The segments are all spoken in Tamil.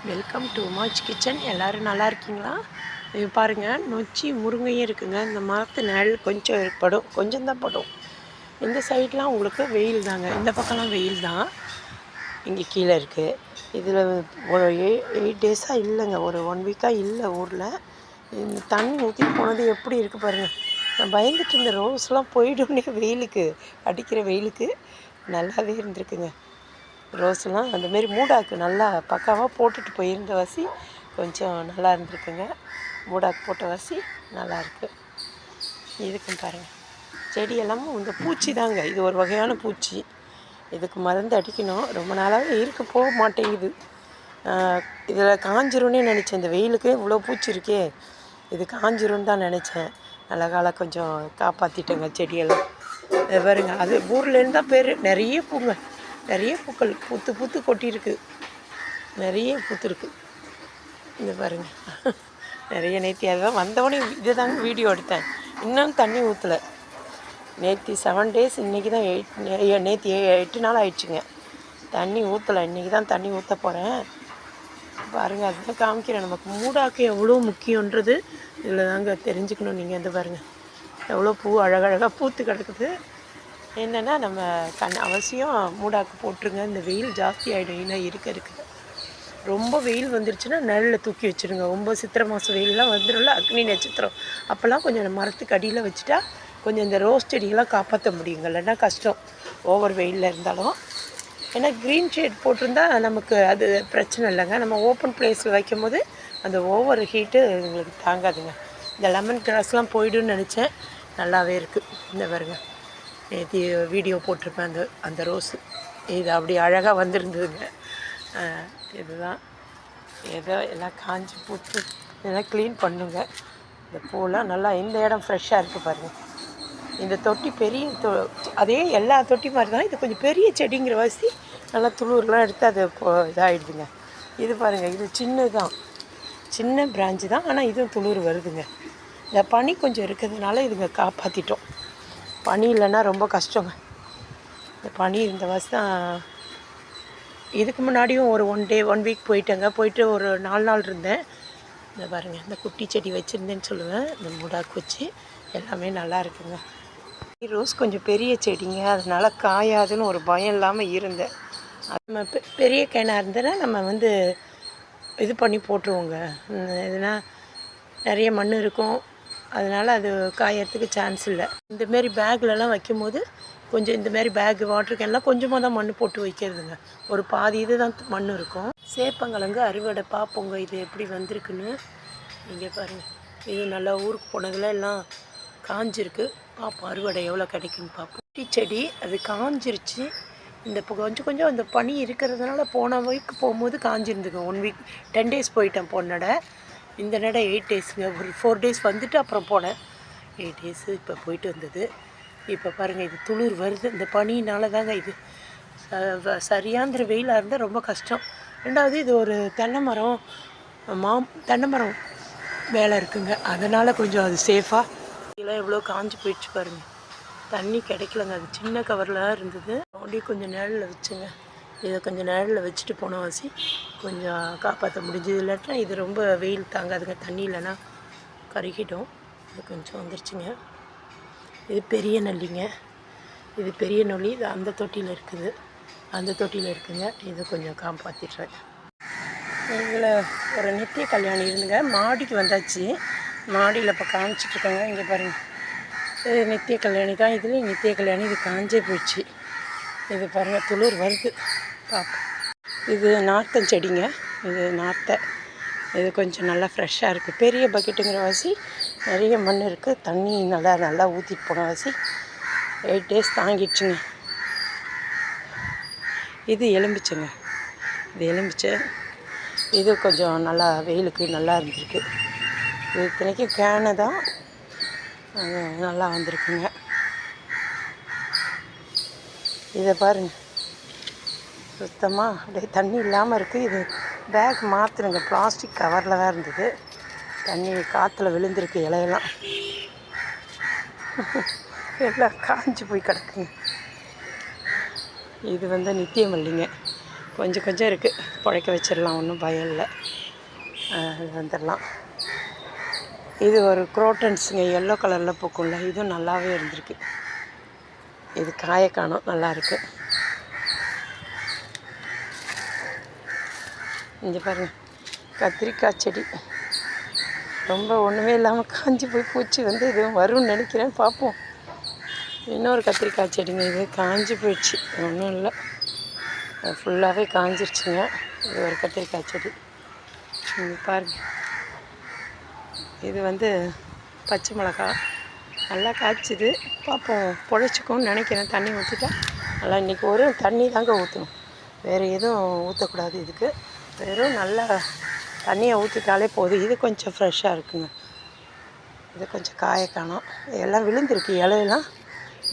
Welcome to உமாச் kitchen. எல்லோரும் நல்லா இருக்கீங்களா? இது பாருங்கள், நொச்சி முருங்கையும் இருக்குங்க. இந்த மரத்து நிழல் கொஞ்சம் ஏற்படும், கொஞ்சம் தான் படும். இந்த சைட்லாம் உங்களுக்கு வெயில் தாங்க, இந்த பக்கம்லாம் வெயில் தான். இங்கே கீழே இருக்குது. இதில் ஒரு 8 டேஸாக இல்லைங்க, ஒரு 1 வீக்காக இல்லை ஊரில். இந்த தண்ணி ஊற்றி போனது எப்படி இருக்குது பாருங்கள். நான் பயந்துட்டு இந்த ரோஸ்லாம் போய்டும்னே, வெயிலுக்கு அடிக்கிற வெயிலுக்கு நல்லாவே இருந்திருக்குங்க. ரோஸ்லாம் அந்தமாரி மூடாக்கு நல்லா பக்காவாக போட்டுட்டு போயிருந்த வாசி கொஞ்சம் நல்லா இருந்திருக்குங்க. மூடாக்கு போட்ட வாசி நல்லாயிருக்கு. இதுக்கும் பாருங்கள், செடியெல்லாமும் இந்த பூச்சி தாங்க, இது ஒரு வகையான பூச்சி. இதுக்கு மருந்து அடிக்கணும். ரொம்ப நாளாகவே இருக்க போக மாட்டேங்குது. இதில் காஞ்சிரும்னே நினச்சேன். இந்த வெயிலுக்கு இவ்வளோ பூச்சி இருக்கே, இது காஞ்சிரும்னு தான் நினச்சேன். நல்ல காலம் கொஞ்சம் காப்பாற்றிட்டேங்க செடியெல்லாம். பாருங்க, அது ஊர்லேருந்து தான் பேர். நிறைய பூங்க, நிறைய பூக்கள் பூத்து பூத்து கொட்டியிருக்கு, நிறைய பூத்துருக்கு. இந்த பாருங்கள், நிறைய நேற்று அதுதான் வந்தவொடனே இது தாங்க வீடியோ எடுத்தேன். இன்னும் தண்ணி ஊற்றலை. நேற்று 7 டேஸ், இன்றைக்கி தான் 8, நேற்று 8 நாள் ஆயிடுச்சுங்க. தண்ணி ஊற்றலை, இன்றைக்கி தான் தண்ணி ஊற்ற போகிறேன். பாருங்கள், அதுதான் காமிக்கிறேன். நமக்கு மூடாக்கு எவ்வளோ முக்கியன்றது இதில் தாங்க தெரிஞ்சுக்கணும். நீங்கள் வந்து பாருங்கள், எவ்வளோ பூ அழகழகாக பூத்து கிடக்குது. என்னென்னா, நம்ம அவசியம் மூடாக்கு போட்டுருங்க. இந்த வெயில் ஜாஸ்தி ஆகிடும். ஏன்னா இருக்குது ரொம்ப வெயில் வந்துருச்சுன்னா நிழலில் தூக்கி வச்சுருங்க. ரொம்ப சித்திரை மாதம் வெயிலெலாம் வந்துடும்ல, அக்னி நட்சத்திரம், அப்போல்லாம் கொஞ்சம் மரத்துக்கு அடியில் வச்சுட்டா கொஞ்சம் இந்த ரோஸ் செடியெல்லாம் காப்பாற்ற முடியுங்க. இல்லைன்னா கஷ்டம் ஓவர் வெயிலில் இருந்தாலும். ஏன்னா க்ரீன் ஷேட் போட்டிருந்தா நமக்கு அது பிரச்சனை இல்லைங்க. நம்ம ஓப்பன் பிளேஸில் வைக்கும் போது அந்த ஓவர் ஹீட்டு உங்களுக்கு தாங்காதுங்க. இந்த லெமன் கிராஸ்லாம் போய்டுன்னு நினச்சேன், நல்லாவே இருக்குது. இந்த பாருங்க, நேற்று வீடியோ போட்டிருப்பேன். அந்த ரோஸு இது அப்படி அழகாக வந்திருந்ததுங்க. இதுதான் ஏதோ எல்லாம் காஞ்சி பூத்து இதெல்லாம் க்ளீன் பண்ணுங்க. இந்த பூலாம் நல்லா, இந்த இடம் ஃப்ரெஷ்ஷாக இருக்குது பாருங்கள். இந்த தொட்டி பெரிய அதே எல்லா தொட்டி மாதிரி தான், இது கொஞ்சம் பெரிய செடிங்கிற வாசி நல்லா துளுர்லாம் எடுத்து அது இதாகிடுதுங்க. இது பாருங்கள், இது சின்னது தான், சின்ன பிரான்ச்சு தான், ஆனால் இதுவும் துளுர் வருதுங்க. இந்த பனி கொஞ்சம் இருக்கிறதுனால இதுங்க காப்பாற்றிட்டோம். பனி இல்லைன்னா ரொம்ப கஷ்டங்க. இந்த பனி இந்த வாசி தான். இதுக்கு முன்னாடியும் ஒரு 1 வீக் போயிட்டேங்க. போயிட்டு ஒரு 4 நாள் இருந்தேன். இந்த பாருங்கள், இந்த குட்டி செடி வச்சுருந்தேன்னு சொல்லுவேன். இந்த மூடாக்கு வச்சு எல்லாமே நல்லா இருக்குங்க. ரோஸ் கொஞ்சம் பெரிய செடிங்க, அதனால் காயாதுன்னு ஒரு பயம் இல்லாமல் இருந்தேன். நம்ம பெரிய கேனாக இருந்ததுன்னா நம்ம இது பண்ணி போட்டுருவோங்க. எதுனா நிறைய மண் இருக்கும், அதனால் அது காயறதுக்கு சான்ஸ் இல்லை. இந்தமாரி பேக்லலாம் வைக்கும்போது கொஞ்சம் இந்தமாரி பேக்கு, வாட்டர் கேன்லாம் கொஞ்சமாக தான் மண் போட்டு வைக்கிறதுங்க. ஒரு பாதி இது தான் மண் இருக்கும். சேப்பங்கிழங்கு அறுவடை பார்ப்போங்க, இது எப்படி வந்திருக்குன்னு. இங்கே பாருங்கள், இது நல்லா ஊருக்கு போனதில் எல்லாம் காஞ்சிருக்கு. பார்ப்போம் அறுவடை எவ்வளோ கிடைக்குன்னு பார்ப்போம். குட்டி செடி அது காஞ்சிருச்சு. இந்த கொஞ்சம் கொஞ்சம் அந்த பனி இருக்கிறதுனால போன வீக் போகும்போது காஞ்சிருந்துங்க. 1 வீக் 10 டேஸ் போயிட்டேன் போன நடை. இந்த நடை 8 டேஸுங்க. ஒரு 4 டேஸ் வந்துட்டு அப்புறம் போனேன். 8 டேஸு இப்போ போயிட்டு வந்தது. இப்போ பாருங்கள், இது துளிர் வருது. இந்த பனியினால தாங்க இது. சரியாந்திர வெயிலாக இருந்தால் ரொம்ப கஷ்டம். ரெண்டாவது இது ஒரு தென்னை மரம் வேலை இருக்குங்க, அதனால் கொஞ்சம் அது சேஃபாக. இதெல்லாம் எவ்வளோ காஞ்சி போயிடுச்சு பாருங்கள். தண்ணி கிடைக்கலங்க, அது சின்ன கவரில் இருந்தது. அப்படியே கொஞ்சம் நிழலில் வச்சுங்க. இதை கொஞ்சம் நிழலில் வச்சுட்டு போன வாசி கொஞ்சம் காப்பாற்ற முடிஞ்சது. இல்லாட்டினா இது ரொம்ப வெயில் தாங்காதுங்க, தண்ணி இல்லைன்னா கருகிடும். இது கொஞ்சம் வந்துருச்சுங்க. இது பெரிய நெல்லிங்க, இது பெரிய நெல்லி. இது அந்த தொட்டியில் இருக்குதுங்க. இது கொஞ்சம் காப்பாற்றிடுறேன். இதில் ஒரு நித்திய கல்யாணி இருந்துங்க. மாடிக்கு வந்தாச்சு. மாடியில் இப்போ காமிச்சிட்ருக்காங்க. இங்கே பாருங்கள், இது நித்திய கல்யாணி தான். இதுலேயும் நித்திய கல்யாணி. இது காஞ்சே போயிடுச்சு. இது பாருங்கள், துளிர் வருது, பார்ப்போம். இது நார்த்தஞ்செடிங்க, இது நார்த்தை. இது கொஞ்சம் நல்லா ஃப்ரெஷ்ஷாக இருக்குது. பெரிய பக்கெட்டுங்கிற வாசி நிறைய மண் இருக்குது. தண்ணி நல்லா ஊற்றிட்டு போன வாசி 8 டேஸ் தாங்கிடுச்சுங்க. இது எலும்பிச்சைங்க, இது எலும்பிச்சை. இது கொஞ்சம் நல்லா வெயிலுக்கு நல்லா இருந்திருக்கு. இது இத்தனைக்கும் கேனை தான், நல்லா வந்திருக்குங்க. இதை பாருங்கள், சுத்தமாக அப்படியே தண்ணி இல்லாமல் இருக்குது. இது பேக் மாற்றுறங்க, பிளாஸ்டிக் கவரில் தான் இருந்தது. தண்ணி காற்றுல விழுந்திருக்கு, இலையெல்லாம் எல்லாம் காஞ்சி போய் கிடக்குங்க. இது நித்திய மல்லிங்க. கொஞ்சம் கொஞ்சம் இருக்குது, புழைக்க வச்சிடலாம், ஒன்றும் பயம் இல்லை. அது வந்துடலாம். இது ஒரு குரோட்டன்ஸுங்க, எல்லோ கலரில் பூக்கும்ல, இதுவும் நல்லாவே இருந்திருக்கு. இது காய காணும், நல்லாயிருக்கு. இங்கே பாருங்கள், கத்திரிக்காய் செடி ரொம்ப ஒன்றுமே இல்லாமல் காஞ்சி போய் பூச்சி வந்து இதுவும் வரும்னு நினைக்கிறேன், பார்ப்போம். இன்னொரு கத்திரிக்காய் செடிங்க, இது காஞ்சி போயிடுச்சு, ஒன்றும் இல்லை, ஃபுல்லாகவே காஞ்சிருச்சுங்க. இது ஒரு கத்திரிக்காய் செடி. பாருங்கள், இது வந்து பச்சை மிளகா நல்லா காய்ச்சிது, பார்ப்போம், பொழைச்சிக்கும்னு நினைக்கிறேன். தண்ணி ஊற்றிட்டா நல்லா, இன்றைக்கி ஒரு தண்ணி தாங்க ஊற்றணும், வேறு எதுவும் ஊற்றக்கூடாது. இதுக்கு வெறும் நல்லா தண்ணியை ஊற்றிட்டாலே போதும். இது கொஞ்சம் ஃப்ரெஷ்ஷாக இருக்குங்க, இது கொஞ்சம் காய காணும், எல்லாம் விழுந்திருக்கு இலையெல்லாம்.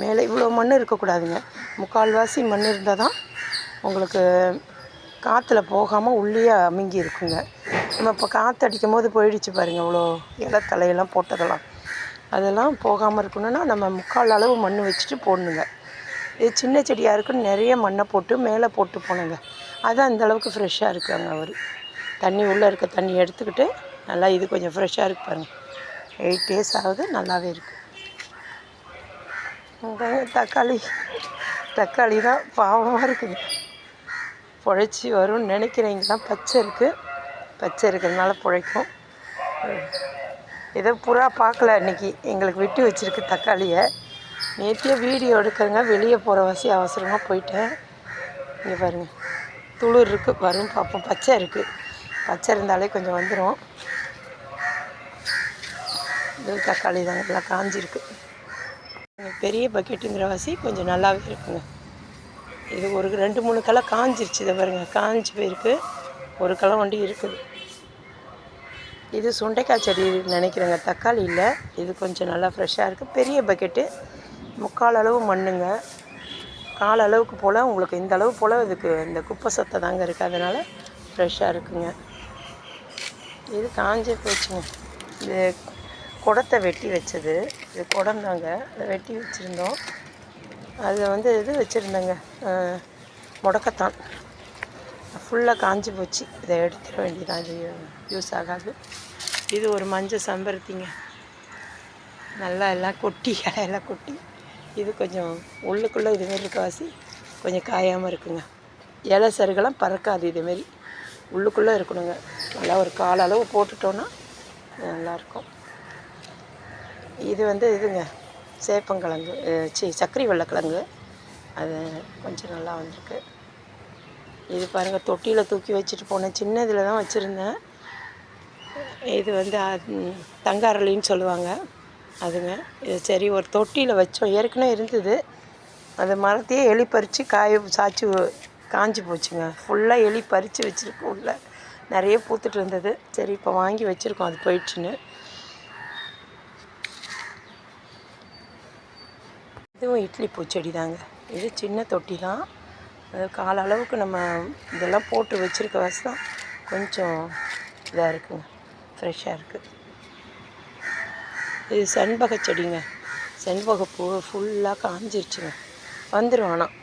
மேலே இவ்வளோ மண் இருக்கக்கூடாதுங்க, முக்கால்வாசி மண் இருந்தால் தான் உங்களுக்கு காற்றுல போகாமல் உள்ளே அமுங்கி இருக்குங்க. நம்ம இப்போ காற்று அடிக்கும் போது போயிடுச்சு பாருங்கள், இவ்வளோ இலத்தலையெல்லாம் போட்டதெல்லாம், அதெல்லாம் போகாமல் இருக்கணுன்னா நம்ம முக்கால் அளவு மண் வச்சுட்டு போடணுங்க. இது சின்ன செடியாக இருக்குன்னு நிறைய மண்ணை போட்டு மேலே போட்டு போனேங்க, அதுதான் இந்தளவுக்கு ஃப்ரெஷ்ஷாக இருக்காங்க. அவர் தண்ணி உள்ளே இருக்க தண்ணி எடுத்துக்கிட்டு நல்லா, இது கொஞ்சம் ஃப்ரெஷ்ஷாக இருக்குது பாருங்கள், 8 days ஆகுது, நல்லாவே இருக்குது. தக்காளி தான் பாவமாக இருக்குங்க, பொழைச்சி வரும்னு நினைக்கிறீங்களா? பச்சை இருக்குது, பச்சை இருக்கிறதுனால பிழைக்கும். ஏதோ புறா பார்க்கல, இன்றைக்கி எங்களுக்கு விட்டு வச்சுருக்கு தக்காளியை. நேற்றையே வீடியோ எடுக்கிறேங்க, வெளியே போகிற வாசி அவசரமாக போயிட்டேன். இங்கே பாருங்கள், துளிர் இருக்குது, வரும் பார்ப்போம். பச்சை இருக்குது, பச்சை இருந்தாலே கொஞ்சம் வந்துடும். இது தக்காளி தாங்க, எல்லாம் காஞ்சிருக்கு. பெரிய பக்கெட்டுங்கிற வாசி கொஞ்சம் நல்லாவே இருக்குங்க. இது ஒரு 2-3 களை காஞ்சிருச்சு, இதை பாருங்கள், காஞ்சி போயிருக்கு, ஒரு களை வண்டி இருக்குது. இது சுண்டைக்காய் செடி நினைக்கிறேங்க, தக்காளி இல்லை. இது கொஞ்சம் நல்லா ஃப்ரெஷ்ஷாக இருக்குது. பெரிய பக்கெட்டு, முக்கால் அளவு மண்ணுங்க, கால் அளவுக்கு போல், உங்களுக்கு இந்த அளவு போல் இதுக்கு இந்த குப்பை சத்தை தாங்க இருக்குது, அதனால் ஃப்ரெஷ்ஷாக இருக்குங்க. இது காஞ்சே போச்சுங்க. இது குடத்தை வெட்டி வச்சது, இது குடம் தாங்க, அதை வெட்டி வச்சுருந்தோம். அதை வந்து இது வச்சுருந்தேங்க, முடக்கத்தான், ஃபுல்லாக காஞ்சி போச்சு, இதை எடுத்துட வேண்டியதான், இது யூஸ் ஆகாது. இது ஒரு மஞ்சள் செம்பருத்திங்க, நல்லா எல்லாம் கொட்டி, இலையெல்லாம் கொட்டி, இது கொஞ்சம் உள்ளுக்குள்ளே இதுமாரி இருக்கவாசி கொஞ்சம் காயாமல் இருக்குங்க. இலை சருகெல்லாம் பறக்காது, இதுமாரி உள்ளுக்குள்ளே இருக்கணுங்க. நல்லா ஒரு கால் அளவு போட்டுட்டோன்னா நல்லாயிருக்கும். இது வந்து இதுங்க சேப்பங்கிழங்கு, சக்கரை வெள்ளைக்கிழங்கு, அது கொஞ்சம் நல்லா வந்திருக்கு. இது பாருங்கள், தொட்டியில் தூக்கி வச்சுட்டு போனேன், சின்ன இதில் தான் வச்சுருந்தேன். இது வந்து தங்காரலின்னு சொல்லுவாங்க, அதுங்க. இது சரி ஒரு தொட்டியில் வச்சோம், ஏற்கனவே இருந்தது, அந்த மரத்தையே எலி பறித்து சாய்ச்சி காஞ்சி போச்சுங்க. ஃபுல்லாக எலி பறித்து வச்சுருக்கோம், உள்ள நிறைய பூத்துட்டு இருந்தது. சரி இப்போ வாங்கி வச்சுருக்கோம், அது போயிடுச்சுன்னு. இதுவும் இட்லி பூச்செடி தாங்க, இது சின்ன தொட்டி தான், அது கால அளவுக்கு நம்ம இதெல்லாம் போட்டு வச்சுருக்க வாசி தான் கொஞ்சம் இதாக இருக்குங்க, ஃப்ரெஷ்ஷாக இருக்குது. இது செண்பக செடிங்க, செண்பகப்பூ ஃபுல்லாக காஞ்சிருச்சுங்க, வந்துடும். ஆனால்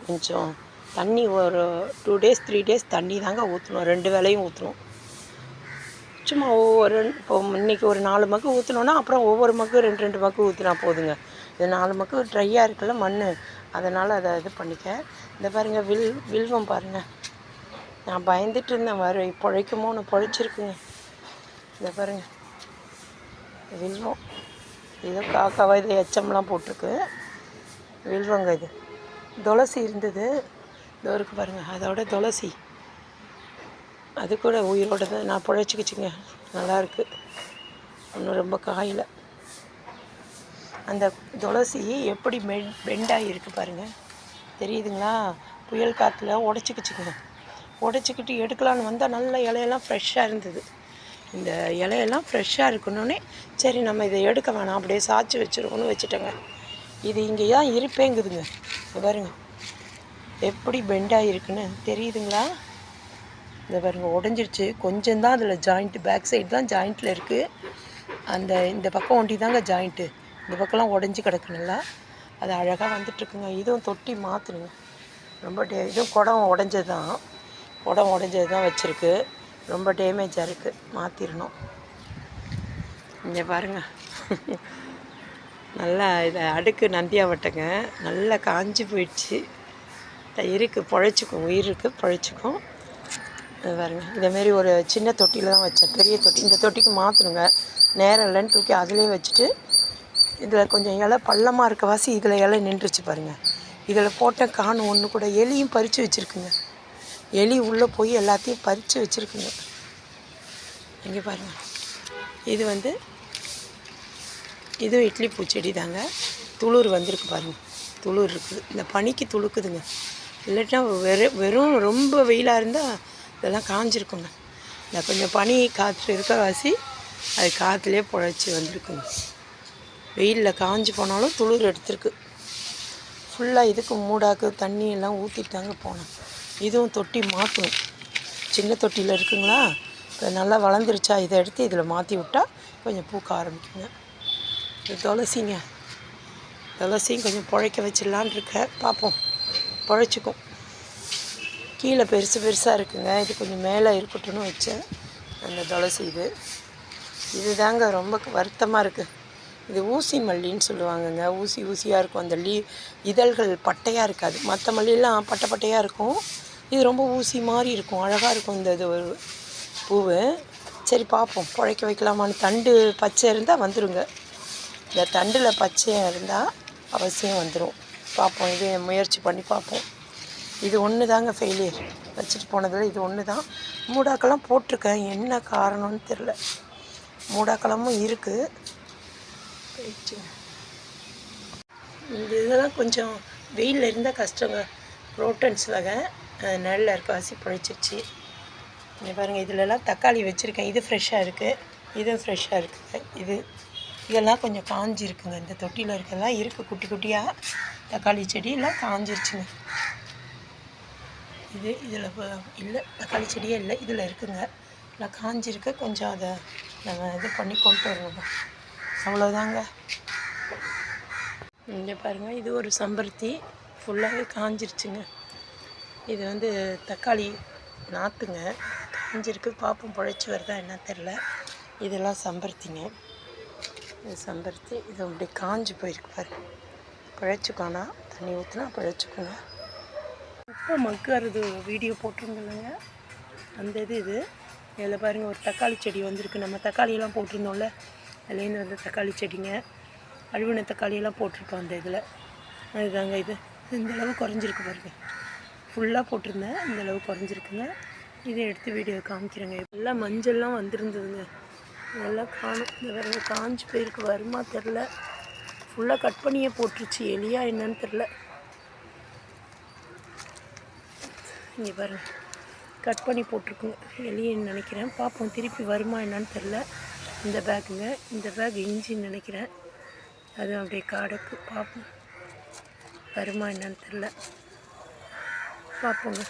கொஞ்சம் தண்ணி ஒரு 2 days 3 days தண்ணி தாங்க ஊற்றணும், 2 வேளையும் ஊற்றணும். சும்மா ஒவ்வொரு இப்போ இன்றைக்கி ஒரு 4 மக்கு ஊற்றினோன்னா அப்புறம் ஒவ்வொரு மக்கு 2 மக்கு ஊற்றினா போதுங்க. இது 4 மக்கு ட்ரையாக இருக்குல்ல மண், அதனால் அதை இது பண்ணிக்க. இந்த பாருங்கள், வில்வம் பாருங்கள், நான் பயந்துட்டு இருந்தேன் பிழைக்குமோன்னு, பிழைச்சிருக்குங்க. இந்த பாருங்கள் வில்வம், ஏதோ காக்காவா இது எச்சம்லாம் போட்டிருக்கு, வில்வங்க. இது துளசி இருந்தது, இதோ இருக்குது பாருங்கள், அதோட துளசி அது கூட உயிரோட தான் நான் பிழைச்சிக்கிச்சிங்க, நல்லாயிருக்கு, இன்னும் ரொம்ப காயில். அந்த துளசி எப்படி பெண்டாகி இருக்குது பாருங்கள், தெரியுதுங்களா? புயல் காற்றுல உடச்சிக்கிச்சிங்க, உடச்சிக்கிட்டு எடுக்கலான்னு வந்தால் நல்ல இலையெல்லாம் ஃப்ரெஷ்ஷாக இருந்தது. இந்த இலையெல்லாம் ஃப்ரெஷ்ஷாக இருக்கணுன்னே சரி நம்ம இதை எடுக்க வேணாம், அப்படியே சாய்ச்சி வச்சுருவோன்னு வச்சுட்டேங்க. இது இங்கே தான் இருப்பேங்குதுங்க, பாருங்க எப்படி பெண்டாகி இருக்குன்னு தெரியுதுங்களா? இந்த பாருங்க உடஞ்சிருச்சு, கொஞ்சம்தான் அதில் ஜாயிண்ட்டு, பேக் சைடு தான் ஜாயிண்ட்டில் இருக்குது. இந்த பக்கம் ஒண்டி தாங்க ஜாயிண்ட்டு, இந்த பக்கம்லாம் உடஞ்சி கிடக்கு நல்லா. அது அழகாக வந்துட்டுருக்குங்க. இதுவும் தொட்டி மாற்றணுங்க, ரொம்ப இதுவும் குடம் உடஞ்சது தான் வச்சுருக்கு. ரொம்ப டேமேஜாக இருக்குது, மாற்றிடணும். இங்கே பாருங்கள், நல்லா இதை அடுக்கு நந்தியாவட்டங்க, நல்லா காஞ்சி போயிடுச்சு. இருக்குது, பொழைச்சிக்கும், உயிர் இருக்குது, பொழைச்சிக்கும். இது பாருங்கள், இதேமாரி ஒரு சின்ன தொட்டியில் தான் வச்சேன். பெரிய தொட்டி, இந்த தொட்டிக்கு மாற்றணுங்க. நேரம் இல்லைன்னு தூக்கி அதிலே வச்சுட்டு, இதில் கொஞ்சம் இலை பள்ளமாக இருக்க வாசி இதில் இலை நின்றுச்சு பாருங்கள். இதில் போட்ட காணும் ஒன்று கூட. எலியும் பறித்து வச்சுருக்குங்க. எலி உள்ளே போய் எல்லாத்தையும் பறித்து வச்சுருக்குங்க. இங்கே பாருங்கள், இது இதுவும் இட்லி பூச்செடி தாங்க. துளிர் வந்திருக்கு பாருங்கள், துளிர் இருக்குது. இந்த பனிக்கு துளுக்குதுங்க. இல்லாட்டினா வெறும் ரொம்ப வெயிலாக இருந்தால் இதெல்லாம் காஞ்சிருக்குங்க. இந்த கொஞ்சம் பனி காற்று இருக்க வாசி அது காற்றுலேயே பொழைச்சி வந்திருக்குங்க. வெயிலில் காஞ்சி போனாலும் துளிர் எடுத்துருக்கு. ஃபுல்லாக இதுக்கு மூடாக்கு தண்ணி எல்லாம் ஊற்றிட்டு தாங்க போனேன். இதுவும் தொட்டி மாற்றணும். சின்ன தொட்டியில் இருக்குங்களா, இப்போ நல்லா வளர்ந்துருச்சா, இதை எடுத்து இதில் மாற்றி விட்டால் கொஞ்சம் பூக்க ஆரம்பிக்குங்க. இது துளசியும் கொஞ்சம் பொழைக்க வச்சிடலான் இருக்கேன். பார்ப்போம், பொழைச்சிக்கும். கீழே பெருசாக இருக்குங்க. இது கொஞ்சம் மேலே இருக்கட்டும்னு வச்சேன். அந்த துளசி இது தாங்க ரொம்ப வருத்தமாக இருக்குது. இது ஊசி மல்லின்னு சொல்லுவாங்கங்க. ஊசியாக இருக்கும். அந்த இதழ்கள் பட்டையாக இருக்காது. மற்ற மல்லியெல்லாம் பட்டையாக இருக்கும். இது ரொம்ப ஊசி மாதிரி இருக்கும், அழகாக இருக்கும். இது ஒரு பூவு. சரி பார்ப்போம், பொழைக்க வைக்கலாமான்னு. தண்டு பச்சை இருந்தால் வந்துடுங்க. இந்த தண்டில் பச்சையாக இருந்தால் அவசியம் வந்துடும். பார்ப்போம், இது முயற்சி பண்ணி பார்ப்போம். இது ஒன்று தாங்க ஃபெயிலியர். வச்சுட்டு போனதில் இது ஒன்று தான். மூடாக்கெல்லாம் போட்டிருக்கேன், என்ன காரணம்னு தெரில. மூடாக்கெல்லாமும் இருக்குது. இதெல்லாம் கொஞ்சம் வெயிலில் இருந்தால் கஷ்டங்க. ப்ரோட்டன்ஸ் வகை நெல்லில் இருக்க வாசி பொழைச்சிருச்சு. இங்கே பாருங்கள், இதிலெல்லாம் தக்காளி வச்சுருக்கேன். இது ஃப்ரெஷ்ஷாக இருக்குது, இதுவும் ஃப்ரெஷ்ஷாக இருக்குது. இதெல்லாம் கொஞ்சம் காஞ்சிருக்குங்க. இந்த தொட்டியில் இருக்கிறதெல்லாம் இருக்குது, குட்டி குட்டியாக தக்காளி செடியெல்லாம் காஞ்சிருச்சுங்க. இதில் இல்லை, தக்காளி செடியே இல்லை, இதில் இருக்குங்க. இல்லை காஞ்சிருக்கு. கொஞ்சம் அதை நம்ம இது பண்ணி கொண்டு வரணும். அவ்வளோதாங்க. இங்கே பாருங்கள், இது ஒரு செம்பருத்தி ஃபுல்லாகவே காஞ்சிருச்சுங்க. இது தக்காளி நாற்றுங்க, காஞ்சிருக்கு. பார்ப்போம் பொழைச்சி வருதா என்ன தெரில. இதெல்லாம் செம்பருத்திங்க. இது செம்பருத்தி. இது அப்படி காஞ்சி போயிருக்கு பாரு. பிழைச்சிக்கோனா தண்ணி ஊற்றினா பிழைச்சிக்கோங்க. இப்போ மக்காரது வீடியோ போட்டிருந்தோம்லங்க, அந்த இது இதில் பாருங்கள், ஒரு தக்காளி செடி வந்திருக்கு. நம்ம தக்காளியெல்லாம் போட்டிருந்தோம்ல, அதுலேருந்து தக்காளி செடிங்க, அழுவின தக்காளியெல்லாம் போட்டிருக்கோம் அந்த இதில். அதுதாங்க இது இந்தளவு குறைஞ்சிருக்கு பாருங்கள். ஃபுல்லாக போட்டிருந்தேன், இந்தளவு குறைஞ்சிருக்குங்க. இதை எடுத்து வீடியோ காமிக்கிறேங்க. எல்லாம் மஞ்சள்லாம் வந்துருந்ததுங்க, இதெல்லாம் காணும். இந்த பாருங்க, காஞ்சி போயிருக்கு. வருமா தெரில. ஃபுல்லாக கட் பண்ணியே போட்டுருச்சு. எலியா என்னன்னு தெரில. இங்கே பாருங்கள், கட் பண்ணி போட்டிருக்குங்க. எலியன்னு நினைக்கிறேன். பார்ப்போம் திருப்பி வருமா என்னன்னு தெரில. இந்த பேக்குங்க, இந்த பேக் இஞ்சின்னு நினைக்கிறேன். அது அப்படியே காடக்கு. பார்ப்போம் வருமா என்னன்னு தெரில, பார்ப்போங்க.